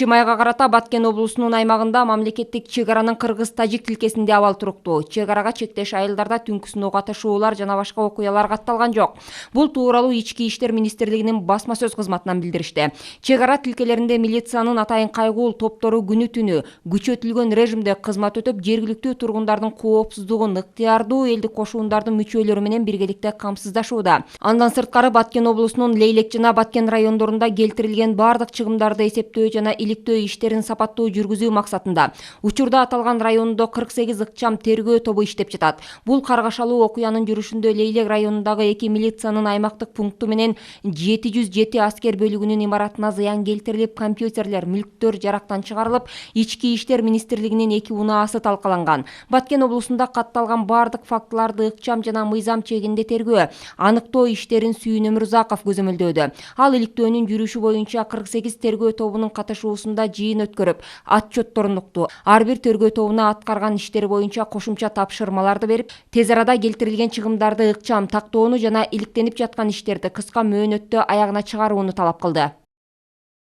Майга карата Баткен облусунун аймагында мамлекеттик чек аранын кыргыз-тажик тилкесинде абал туруктуу. Чек арага чектеш айылдарда түнкүсүн ок атышуулар жана башка окуялар катталган жок. Бул тууралуу Ички иштер министрлигинин басма сөз кызматынан билдиришти. Чек ара тилкелеринде милициянын атайын кайгуул топтору күнү-түнү күчөтүлгөн режимде кызмат өтөп, жергиликтүү тургундардын коопсуздугун ыктыярдуу элдик кошуундардын мүчөлөрү менен биргеликте камсыздашууда. Андан сырткары Баткен облусунун Лейлек жана Баткен райондорунда келтирилген бардык чыгымдарды эсептөө жана иликтөө иштерин сапаттуу жүргүзүү максатында учурда аталган райондо 48 ыкчам тергөө тобу иштеп жатат. Бул каргашалуу окуянын жүрүшүндө Лейлек районундагы 2 милициянын аймактык пункту менен 707 аскер бөлүгүнүн имаратына зыян келтирилип, компьютерлер, мүлктөр жарактан чыгарылып, Ички иштер министрлигинин 2 унаасы талкаланган. Баткен облусунда катталган бардык фактыларды ыкчам жана мыйзам чегинде тергөө, аныктоо иштерин Сүйүн Өмүрзаков көзөмөлдөөдө. Ал иликтөөнүн жүрүшү боюнча 48 тергөө тобунун катышуусунда жыйын өткөрүп, отчетторун укту. Ар бир тергөө тобуна аткарган иштери боюнча кошумча тапшырмаларды берип, тез арада келтирилген чыгымдарды ыкчам тактоону жана иликтенип жаткан иштерди кыска мөөнөттө аягына чыгарууну талап кылды.